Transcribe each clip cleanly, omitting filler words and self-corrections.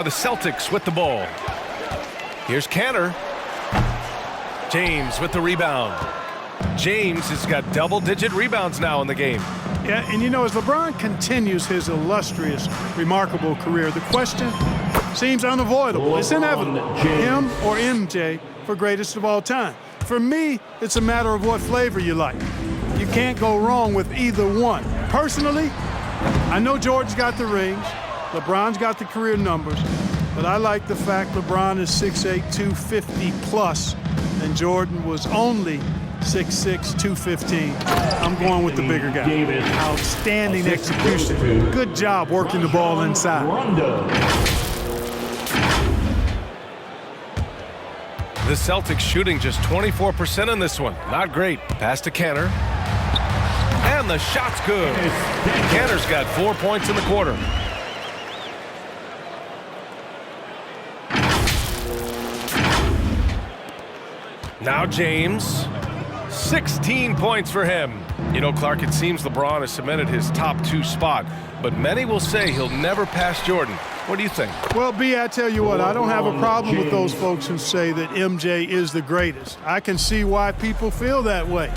The Celtics with the ball. Here's Kanter. James with the rebound. James has got double-digit rebounds now in the game. Yeah, and you know, as LeBron continues his illustrious, remarkable career, the question seems unavoidable. It's inevitable. Him or MJ for greatest of all time. For me, it's a matter of what flavor you like. You can't go wrong with either one. Personally, I know Jordan's got the rings, LeBron's got the career numbers, but I like the fact LeBron is 6'8", 250 plus, and Jordan was only 6'6", 215. I'm going with the bigger guy. Outstanding execution. Good job working the ball inside. The Celtics shooting just 24% in this one. Not great. Pass to Kanter. And the shot's good. Kanter's got 4 points in the quarter. Now James. 16 points for him. You know, Clark, it seems LeBron has cemented his top 2 spot, but many will say he'll never pass Jordan. What do you think? Well, B, I tell you what, I don't have a problem with those folks who say that MJ is the greatest. I can see why people feel that way.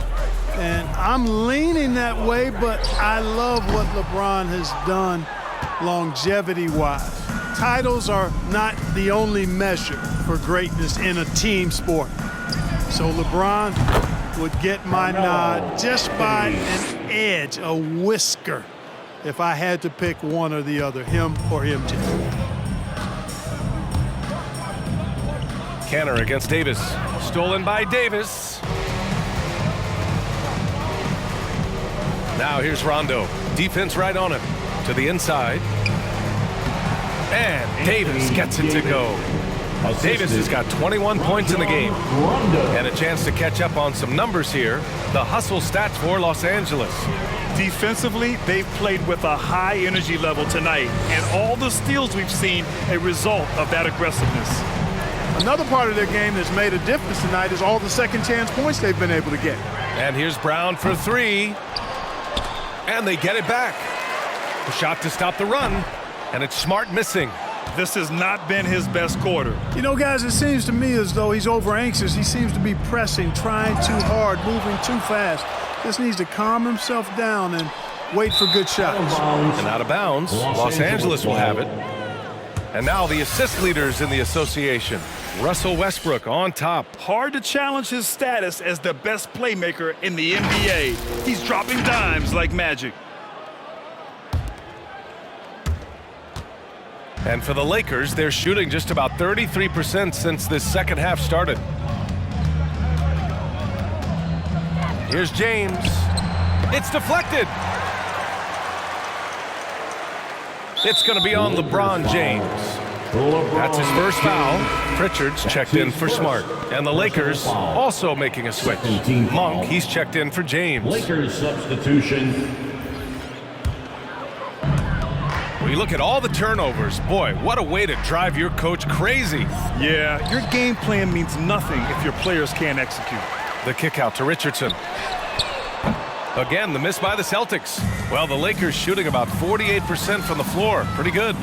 And I'm leaning that way, but I love what LeBron has done longevity-wise. Titles are not the only measure for greatness in a team sport. So LeBron would get my nod just by an edge, a whisker, if I had to pick one or the other, him or MJ. Kanter against Davis. Stolen by Davis. Now here's Rondo. Defense right on him. To the inside. And Davis gets it to go. Davis has got 21 points in the game. And a chance to catch up on some numbers here. The hustle stats for Los Angeles. Defensively, they've played with a high energy level tonight. And all the steals we've seen a result of that aggressiveness. Another part of their game that's made a difference tonight is all the second chance points they've been able to get. And here's Brown for 3. And they get it back. A shot to stop the run. And it's Smart missing. This has not been his best quarter. You know, guys, it seems to me as though he's over-anxious. He seems to be pressing, trying too hard, moving too fast. Just needs to calm himself down and wait for good shots. And out of bounds, Los Angeles will have it. And now the assist leaders in the association. Russell Westbrook on top. Hard to challenge his status as the best playmaker in the NBA. He's dropping dimes like magic. And for the Lakers, they're shooting just about 33% since this second half started. Here's James. It's deflected. It's going to be on LeBron James. That's his first foul. Pritchard's checked in for Smart. And the Lakers also making a switch. Monk, he's checked in for James. Lakers substitution. When you look at all the turnovers, boy, what a way to drive your coach crazy. Yeah, your game plan means nothing if your players can't execute. The kick out to Richardson. Again, the miss by the Celtics. Well, the Lakers shooting about 48% from the floor. Pretty good.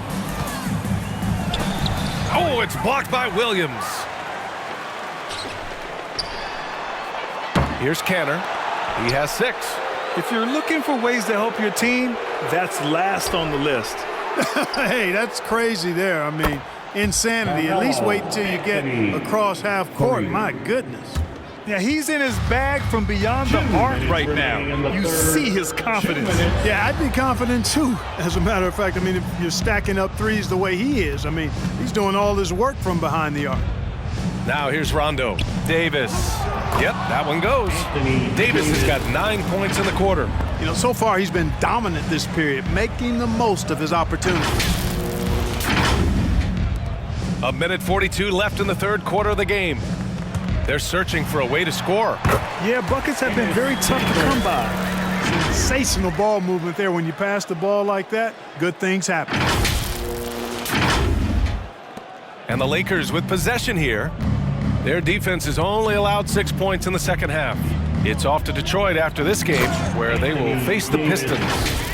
Oh, it's blocked by Williams. Here's Kanter. He has 6. If you're looking for ways to help your team, that's last on the list. Hey, that's crazy there. I mean, insanity. At least wait until you get across half court. My goodness. Yeah, he's in his bag from beyond the arc right now. You see his confidence. Yeah, I'd be confident too, as a matter of fact. I mean, if you're stacking up threes the way he is, I mean, he's doing all his work from behind the arc. Now here's Rondo. Davis. Yep, that one goes. Davis has got 9 points in the quarter. You know, so far he's been dominant this period, making the most of his opportunities. 1:42 left in the third quarter of the game. They're searching for a way to score. Yeah, buckets have been very tough to come by. Sensational ball movement there. When you pass the ball like that, good things happen. And the Lakers with possession here. Their defense has only allowed 6 points in the second half. It's off to Detroit after this game, where they will face the Pistons.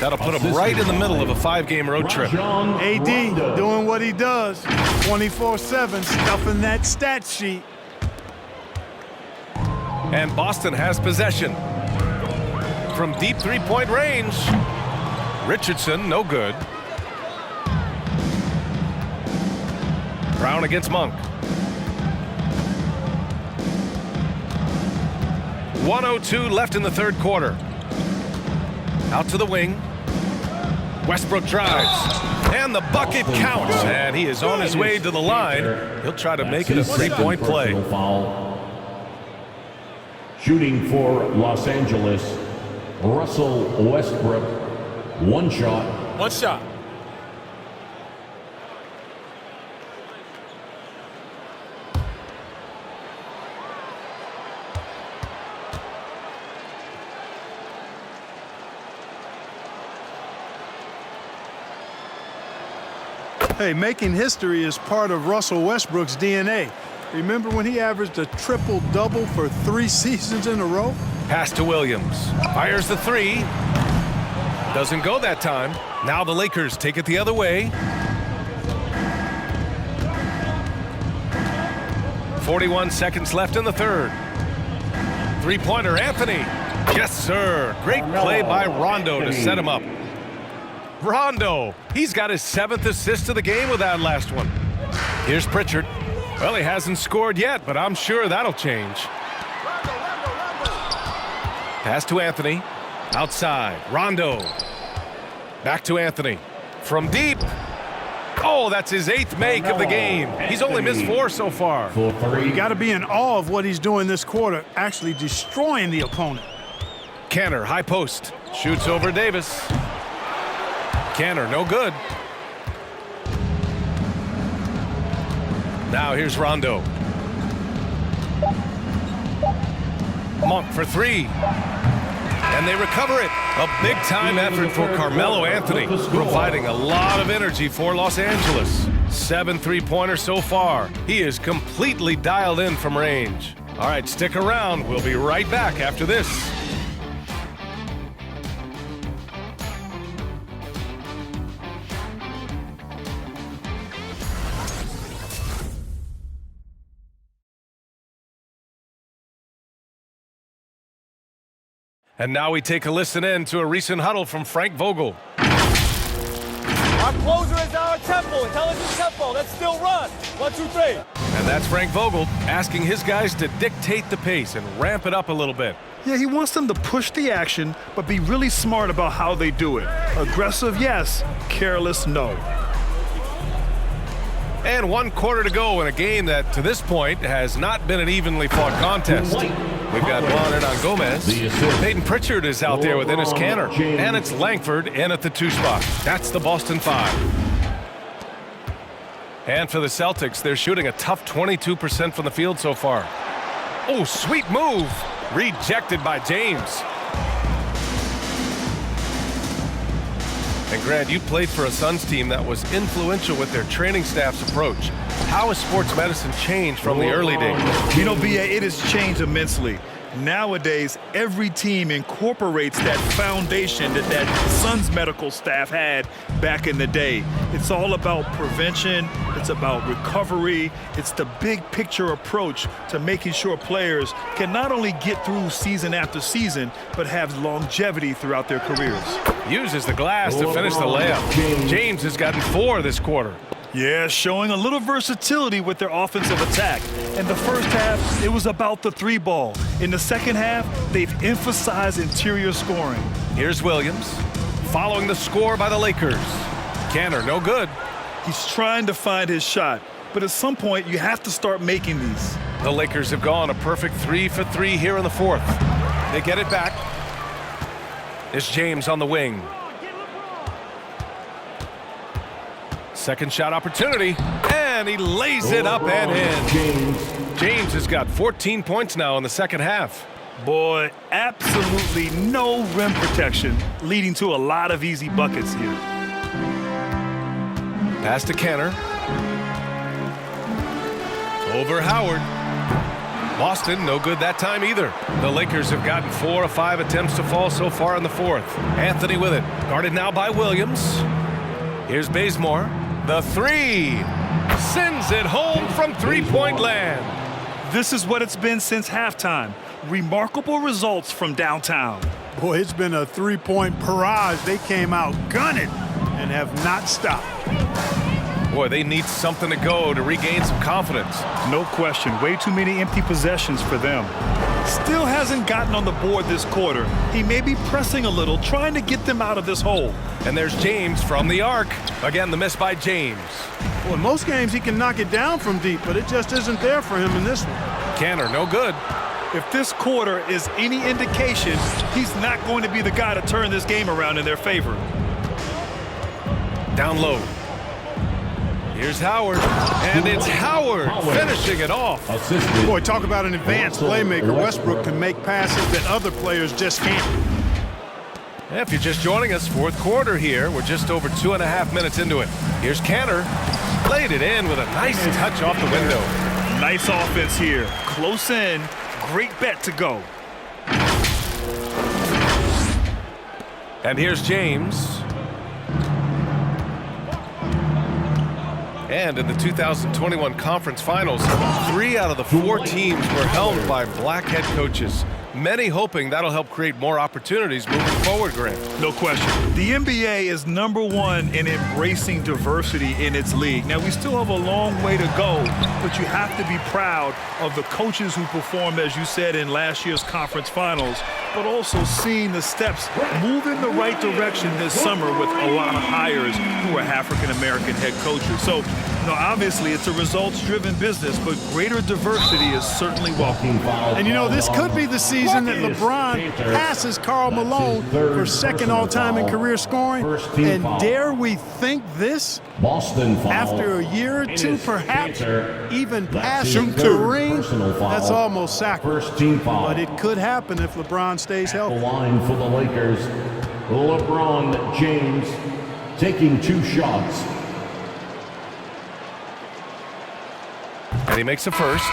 That'll put him right in the middle of a 5-game road trip. AD doing what he does, 24/7, stuffing that stat sheet. And Boston has possession. From deep three-point range, Richardson, no good. Brown against Monk. 1:02 left in the third quarter. Out to the wing. Westbrook drives. And the bucket counts. And he is on his way to the line. He'll try to make it a three-point play. Foul. Shooting for Los Angeles, Russell Westbrook. One shot. One shot. Hey, making history is part of Russell Westbrook's DNA. Remember when he averaged a triple-double for 3 seasons in a row? Pass to Williams. Fires the three. Doesn't go that time. Now the Lakers take it the other way. 41 seconds left in the third. Three-pointer, Anthony. Yes, sir. Great play by Rondo to set him up. Rondo, he's got his 7th assist of the game with that last one. Here's Pritchard. Well, he hasn't scored yet, but I'm sure that'll change. Pass to Anthony. Outside. Rondo. Back to Anthony. From deep. Oh, that's his 8th make of the game. He's only missed 4 so far. You got to be in awe of what he's doing this quarter, actually destroying the opponent. Kanter, high post. Shoots over Davis. Kanter, no good. Now here's Rondo. Monk for 3. And they recover it. A big-time effort for Carmelo Anthony, providing a lot of energy for Los Angeles. 7 3-pointers so far. He is completely dialed in from range. All right, stick around. We'll be right back after this. And now we take a listen in to a recent huddle from Frank Vogel. Our closer is our tempo, intelligent tempo. Let's still run. 1, 2, 3. And that's Frank Vogel asking his guys to dictate the pace and ramp it up a little bit. Yeah, he wants them to push the action, but be really smart about how they do it. Aggressive, yes. Careless, no. And 1 quarter to go in a game that, to this point, has not been an evenly fought contest. We've got Juan Hernan-Gomez. Peyton Pritchard is out there with Enes Kanter. And it's Langford in at the 2 spot. That's the Boston 5. And for the Celtics, they're shooting a tough 22% from the field so far. Oh, sweet move. Rejected by James. And Grant, you played for a Suns team that was influential with their training staff's approach. How has sports medicine changed from the early days? You know, BA, it has changed immensely. Nowadays, every team incorporates that foundation that Suns medical staff had back in the day. It's all about prevention. It's about recovery. It's the big picture approach to making sure players can not only get through season after season, but have longevity throughout their careers. Uses the glass to finish the layup. James has gotten 4 this quarter. Yeah, showing a little versatility with their offensive attack. In the first half, it was about the 3 ball. In the second half, they've emphasized interior scoring. Here's Williams, following the score by the Lakers. Kanter, no good. He's trying to find his shot, but at some point, you have to start making these. The Lakers have gone a perfect 3 for 3 here in the 4th. They get it back. It's James on the wing. Second shot opportunity, and he lays it up and in. James has got 14 points now in the second half. Boy, absolutely no rim protection, leading to a lot of easy buckets here. Pass to Kanter. Over Howard. Boston, no good that time either. The Lakers have gotten 4 of 5 attempts to fall so far in the fourth. Anthony with it. Guarded now by Williams. Here's Bazemore. The three. Sends it home from three-point land. This is what it's been since halftime. Remarkable results from downtown. Boy, it's been a three-point barrage. They came out gunning and have not stopped. Boy, they need something to go to regain some confidence. No question. Way too many empty possessions for them. Still hasn't gotten on the board this quarter. He may be pressing a little, trying to get them out of this hole. And there's James from the arc. Again, the miss by James. Well, in most games, he can knock it down from deep, but it just isn't there for him in this one. Kanter, no good. If this quarter is any indication, he's not going to be the guy to turn this game around in their favor. Down low. Here's Howard, and it's Howard finishing it off. Assisted. Boy, talk about an advanced playmaker. Westbrook can make passes that other players just can't. If you're just joining us, fourth quarter here. We're just over 2.5 minutes into it. Here's Kanter. Laid it in with a nice touch off the window. Nice offense here. Close in. Great bet to go. And here's James. And in the 2021 conference finals, 3 out of the 4 teams were helmed by black head coaches. Many hoping that'll help create more opportunities moving forward, Grant. No question. The NBA is #1 in embracing diversity in its league. Now, we still have a long way to go, but you have to be proud of the coaches who performed, as you said, in last year's conference finals, but also seeing the steps move in the right direction this summer with a lot of hires who are African-American head coaches. So, obviously, it's a results-driven business, but greater diversity is certainly welcome. And, this could be the season that LeBron passes Karl Malone for second all-time in career scoring. And dare we think this? Boston foul. After a year or two, perhaps even passing his third Kareem? personal foul. That's almost sacrilege. First team foul. But it could happen if LeBron stays The healthy. line for the Lakers, LeBron James taking 2 shots. And he makes a first.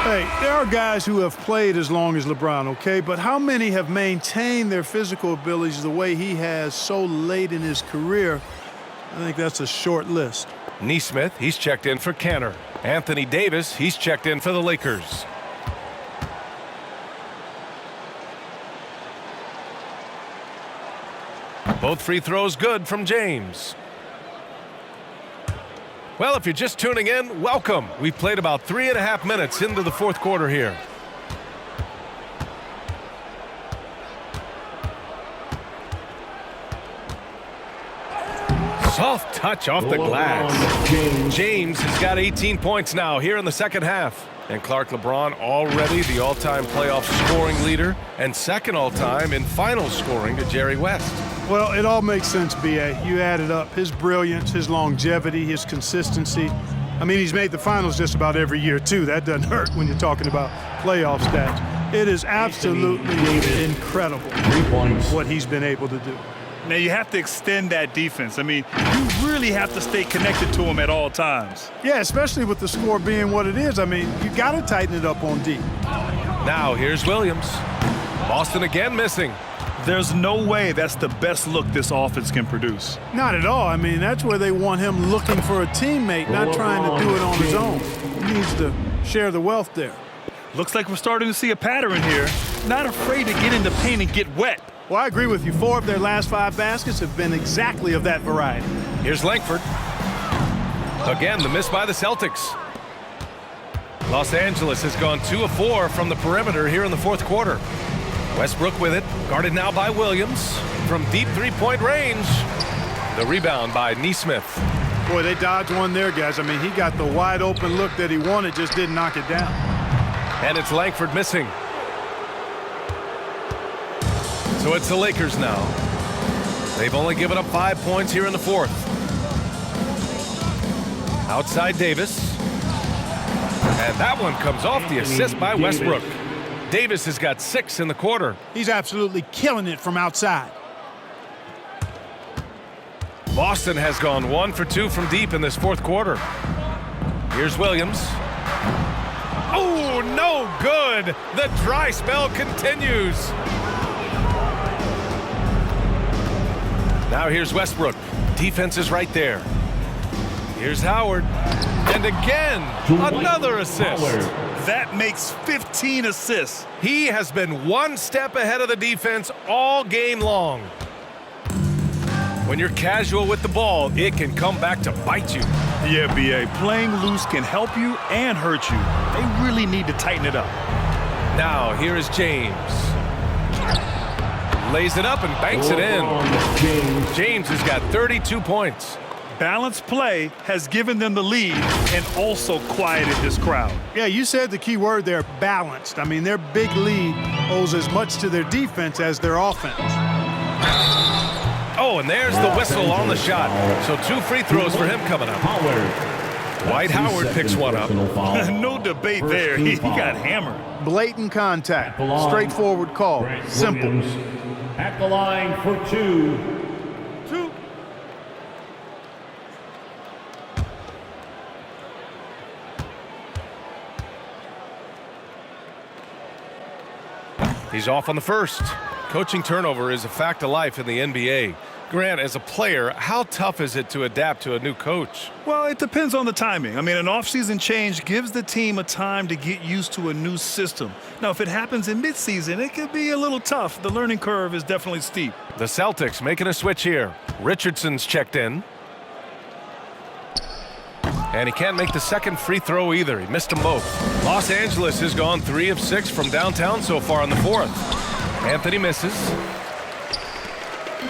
Hey, there are guys who have played as long as LeBron, okay? But how many have maintained their physical abilities the way he has so late in his career? I think that's a short list. Nesmith, he's checked in for Kanter. Anthony Davis, he's checked in for the Lakers. Both free throws good from James. Well, if you're just tuning in, welcome. We've played about 3.5 minutes into the fourth quarter here. Soft touch off the glass. James has got 18 points now here in the second half. And Clark LeBron already the all-time playoff scoring leader and second all-time in finals scoring to Jerry West. Well, it all makes sense, B.A. You add it up. His brilliance, his longevity, his consistency. I mean, he's made the finals just about every year, too. That doesn't hurt when you're talking about playoff stats. It is absolutely incredible 3 points. what he's been able to do. Now, you have to extend that defense. I mean, you really have to stay connected to him at all times. Yeah, especially with the score being what it is. I mean, you got to tighten it up on D. Now here's Williams. Boston again missing. There's no way that's the best look this offense can produce. Not at all. I mean, that's where they want him looking for a teammate, not trying to do it on his own. He needs to share the wealth there. Looks like we're starting to see a pattern here. Not afraid to get in the paint and get wet. Well, I agree with you. 4 of their last 5 baskets have been exactly of that variety. Here's Langford. Again, the miss by the Celtics. Los Angeles has gone 2 of 4 from the perimeter here in the fourth quarter. Westbrook with it, guarded now by Williams. From deep three-point range, the rebound by Nesmith. Boy, they dodged one there, guys. I mean, he got the wide-open look that he wanted, just didn't knock it down. And it's Langford missing. So it's the Lakers now. They've only given up 5 points here in the fourth. Outside Davis. And that one comes off the assist by Westbrook. Davis has got 6 in the quarter. He's absolutely killing it from outside. Boston has gone 1 for 2 from deep in this fourth quarter. Here's Williams. Oh, no good. The dry spell continues. Now here's Westbrook. Defense is right there. Here's Howard. And again, another assist. That makes 15 assists. He has been one step ahead of the defense all game long. When you're casual with the ball, it can come back to bite you. Yeah, B.A. Playing loose can help you and hurt you. They really need to tighten it up. Now, here is James. Lays it up and banks it in. James has got 32 points. Balanced play has given them the lead and also quieted this crowd. Yeah, you said the key word there, balanced. I mean, their big lead owes as much to their defense as their offense. Oh, and there's the whistle on the shot. So 2 free throws for him coming up. Dwight Howard picks one up. No debate there. He got hammered. Blatant contact. Straightforward call. Simple. At the line for 2. He's off on the first. Coaching turnover is a fact of life in the NBA. Grant, as a player, how tough is it to adapt to a new coach? Well, it depends on the timing. I mean, an offseason change gives the team a time to get used to a new system. Now, if it happens in midseason, it could be a little tough. The learning curve is definitely steep. The Celtics making a switch here. Richardson's checked in. And he can't make the second free throw either. He missed them both. Los Angeles has gone 3 of 6 from downtown so far in the fourth. Anthony misses.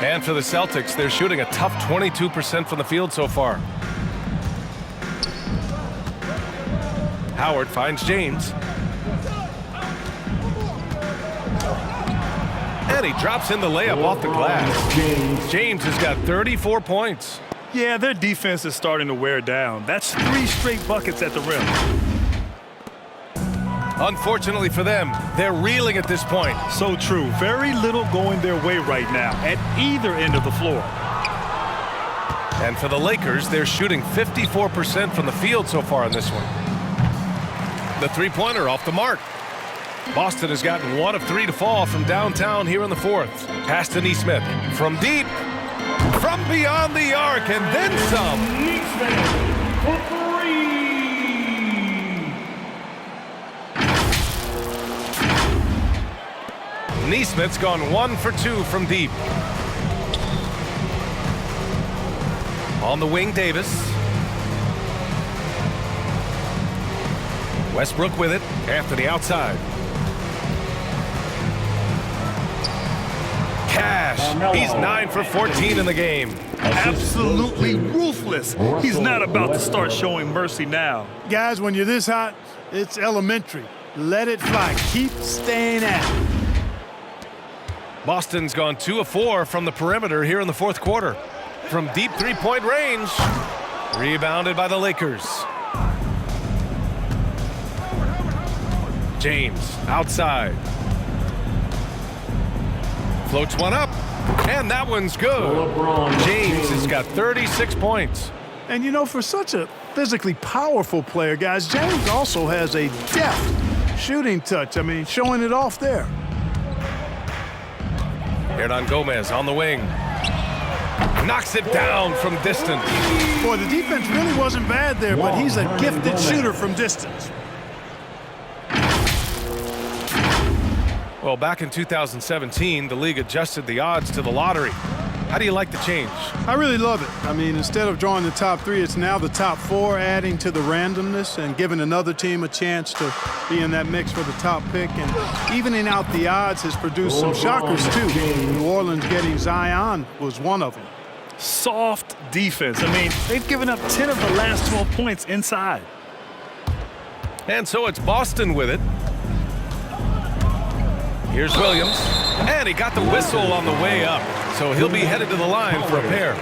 And for the Celtics, they're shooting a tough 22% from the field so far. Howard finds James. And he drops in the layup off the glass. James has got 34 points. Yeah, their defense is starting to wear down. That's 3 straight buckets at the rim. Unfortunately for them, they're reeling at this point. So true. Very little going their way right now at either end of the floor. And for the Lakers, they're shooting 54% from the field so far in this one. The three-pointer off the mark. Boston has gotten 1 of 3 to fall from downtown here in the fourth. Pass to Nesmith. From deep. From beyond the arc, and then some. Nesmith's gone 1 for 2 from deep. On the wing, Davis. Westbrook with it. Anthony outside. Cash. He's 9 for 14 in the game. Absolutely ruthless. He's not about to start showing mercy now. Guys, when you're this hot, it's elementary. Let it fly. Keep staying at it. Boston's gone 2 of 4 from the perimeter here in the fourth quarter. From deep three-point range. Rebounded by the Lakers. James outside. Floats one up. And that one's good. James has got 36 points. And you know, for such a physically powerful player, guys, James also has a deft shooting touch. I mean, showing it off there. Hernan Gomez on the wing. Knocks it down from distance. Boy, the defense really wasn't bad there, but he's a gifted shooter from distance. Well, back in 2017, the league adjusted the odds to the lottery. How do you like the change? I really love it. I mean, instead of drawing the top 3, it's now the top 4, adding to the randomness and giving another team a chance to be in that mix for the top pick. And evening out the odds has produced some shockers, too. New Orleans getting Zion was one of them. Soft defense. I mean, they've given up 10 of the last 12 points inside. And so it's Boston with it. Here's Williams. And he got the whistle on the way up. So he'll be headed to the line for a pair.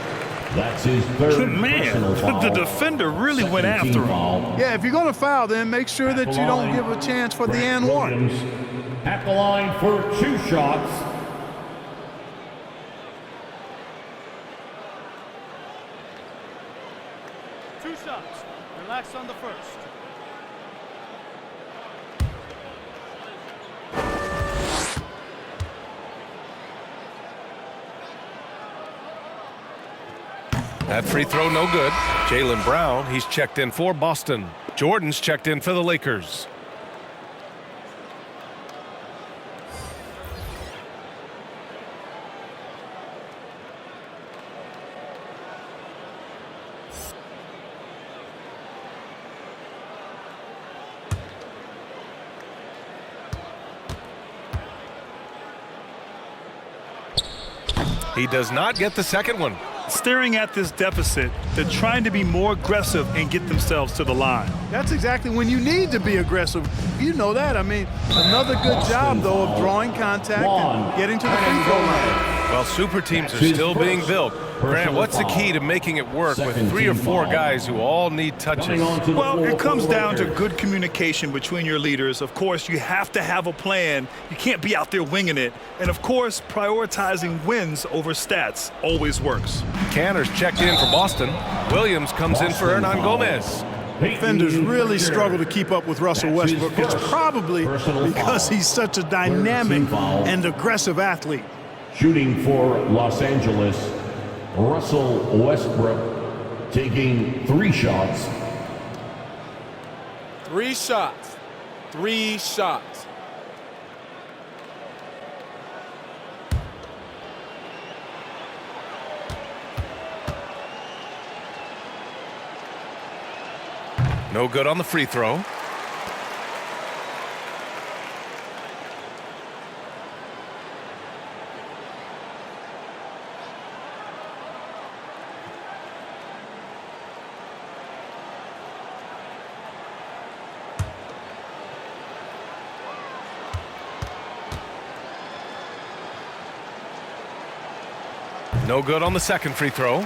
That's his third Man, personal foul. the defender really went after him. Foul. Yeah, if you're going to foul, then make sure that you don't give a chance for the and one. Williams at the line for 2 shots. Two shots. Relax on the first. That free throw no good. Jaylen Brown, he's checked in for Boston. Jordan's checked in for the Lakers. He does not get the second one. Staring at this deficit, they're trying to be more aggressive and get themselves to the line. That's exactly when you need to be aggressive. You know that. I mean, another good job, though, of drawing contact and getting to the free throw line. Well, super teams are still being built. Grant, what's the key to making it work with 3 or 4 guys who all need touches? Well, it comes down to good communication between your leaders. Of course, you have to have a plan. You can't be out there winging it. And, of course, prioritizing wins over stats always works. Canner's checked in for Boston. Williams comes in for Hernan Gomez. Defenders really struggle to keep up with Russell Westbrook. It's probably because he's such a dynamic and aggressive athlete. Shooting for Los Angeles, Russell Westbrook taking 3 shots. 3 shots. 3 shots. No good on the free throw. No good on the second free throw.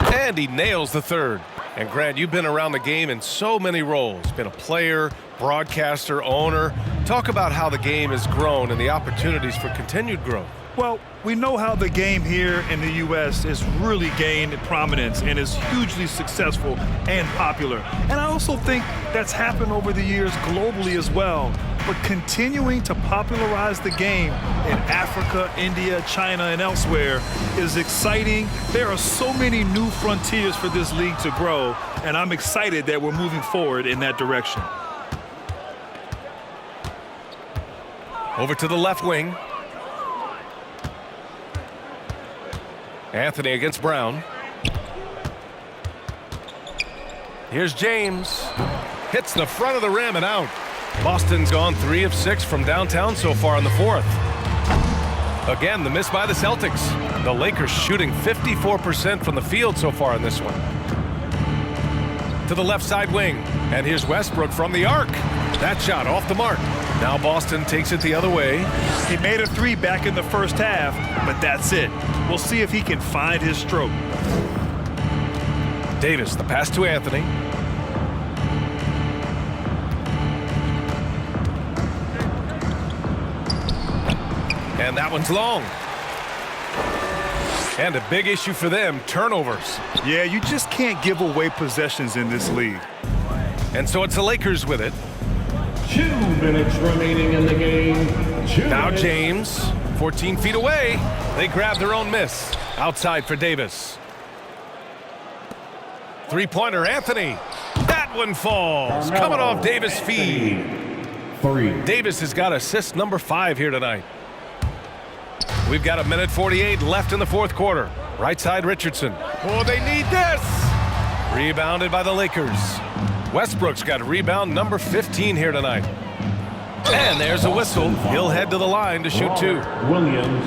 And he nails the third. And Grant, you've been around the game in so many roles. Been a player, broadcaster, owner. Talk about how the game has grown and the opportunities for continued growth. Well, we know how the game here in the U.S. has really gained prominence and is hugely successful and popular. And I also think that's happened over the years globally as well. But continuing to popularize the game in Africa, India, China, and elsewhere is exciting. There are so many new frontiers for this league to grow, and I'm excited that we're moving forward in that direction. Over to the left wing. Anthony against Brown. Here's James. Hits the front of the rim and out. Boston's gone 3 of 6 from downtown so far in the fourth. Again, the miss by the Celtics. The Lakers shooting 54% from the field so far in this one. To the left side wing. And here's Westbrook from the arc. That shot off the mark. Now Boston takes it the other way. He made a 3 back in the first half, but that's it. We'll see if he can find his stroke. Davis, the pass to Anthony. And that one's long. And a big issue for them, turnovers. Yeah, you just can't give away possessions in this league. And so it's the Lakers with it. 2 minutes remaining in the game. Now James, 14 feet away. They grab their own miss. Outside for Davis. Three-pointer, Anthony. That one falls. Coming off Davis' feed. 3. Davis has got assist number 5 here tonight. We've got 1:48 left in the fourth quarter. Right side, Richardson. Oh, they need this. Rebounded by the Lakers. Westbrook's got rebound number 15 here tonight. And there's a whistle. He'll head to the line to shoot 2. Williams,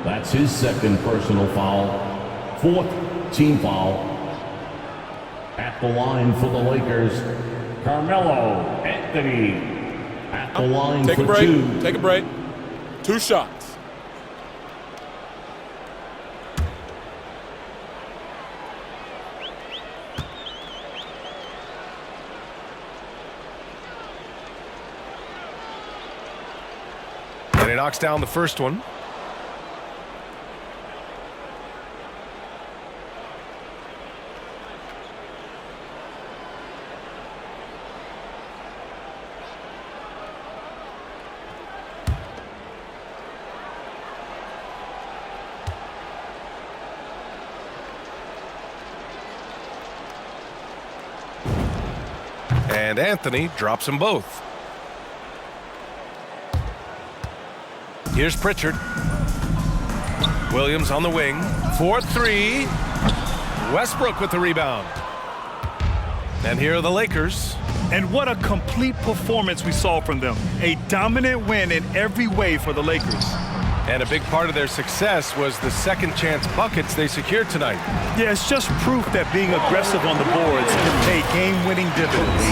that's his second personal foul. 4th team foul. At the line for the Lakers, Carmelo Anthony. At the line Take for a break. 2. Take a break. 2 shots. And he knocks down the first one. And Anthony drops them both. Here's Pritchard. Williams on the wing. 4-3. Westbrook with the rebound. And here are the Lakers. And what a complete performance we saw from them. A dominant win in every way for the Lakers. And a big part of their success was the second chance buckets they secured tonight. Yeah, it's just proof that being aggressive on the boards can pay game-winning dividends.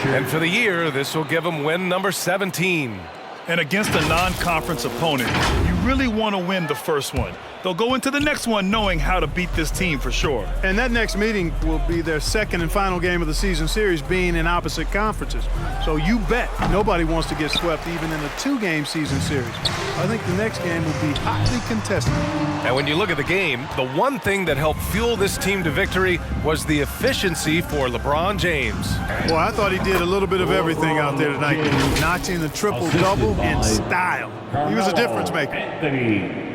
And for the year, this will give them win number 17. And against a non-conference opponent, you really want to win the first one. They'll go into the next one knowing how to beat this team for sure. And that next meeting will be their second and final game of the season series, being in opposite conferences. So you bet nobody wants to get swept even in a 2-game season series. I think the next game will be hotly contested. And when you look at the game, the one thing that helped fuel this team to victory was the efficiency for LeBron James. Well, I thought he did a little bit of everything out there tonight, notching the triple-double in style. He was a difference maker. Anthony.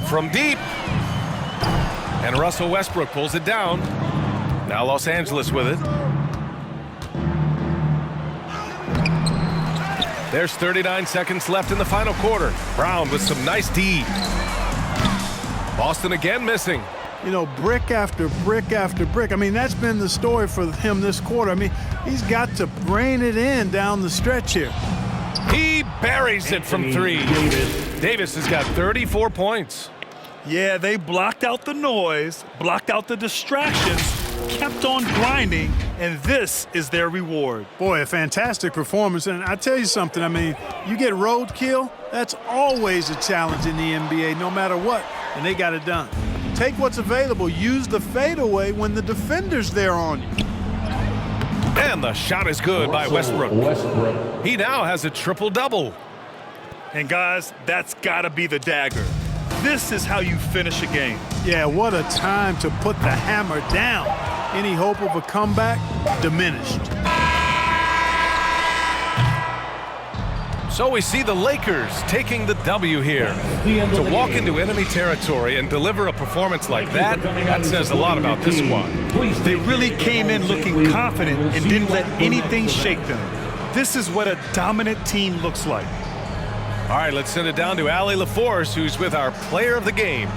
From deep. And Russell Westbrook pulls it down. Now Los Angeles with it. There's 39 seconds left in the final quarter. Brown with some nice D. Boston again missing. You know, brick after brick after brick. I mean, that's been the story for him this quarter. I mean, he's got to rein it in down the stretch here. He buries it from three. Davis has got 34 points. Yeah, they blocked out the noise, blocked out the distractions, kept on grinding, and this is their reward. Boy, a fantastic performance. And I tell you something, I mean, you get roadkill, that's always a challenge in the NBA, no matter what, and they got it done. Take what's available, use the fadeaway when the defender's there on you. And the shot is good by Westbrook. He now has a triple-double. And guys, that's got to be the dagger. This is how you finish a game. Yeah, what a time to put the hammer down. Any hope of a comeback? Diminished. So we see the Lakers taking the W here. To walk into enemy territory and deliver a performance like that, that says a lot about this squad. They really came in looking confident and didn't let anything shake them. This is what a dominant team looks like. All right, let's send it down to Allie LaForce, who's with our player of the game.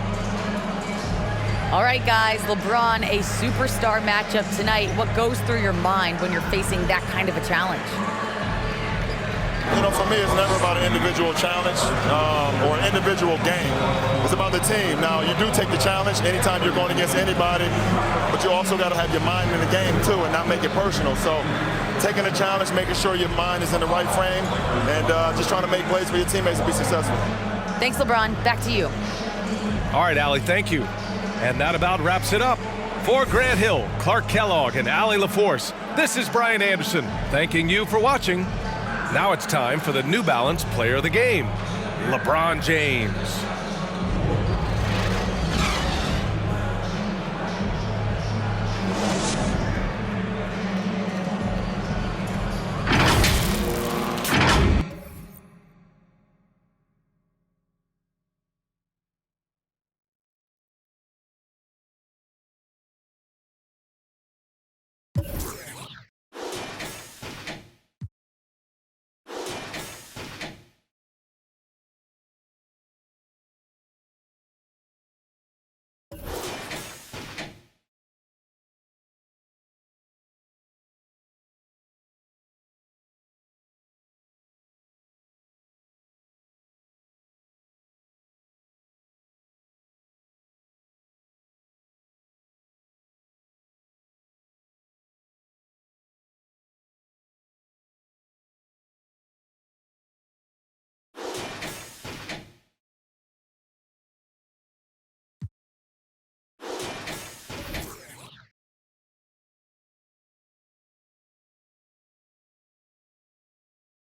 All right, guys, LeBron, a superstar matchup tonight. What goes through your mind when you're facing that kind of a challenge? You know, for me, it's never about an individual challenge or an individual game. It's about the team. Now, you do take the challenge anytime you're going against anybody, but you also got to have your mind in the game, too, and not make it personal. So taking a challenge, making sure your mind is in the right frame, and just trying to make plays for your teammates to be successful. Thanks, LeBron. Back to you. All right, Allie, thank you. And that about wraps it up. For Grant Hill, Clark Kellogg, and Allie LaForce, this is Brian Anderson, thanking you for watching. Now it's time for the New Balance Player of the Game, LeBron James.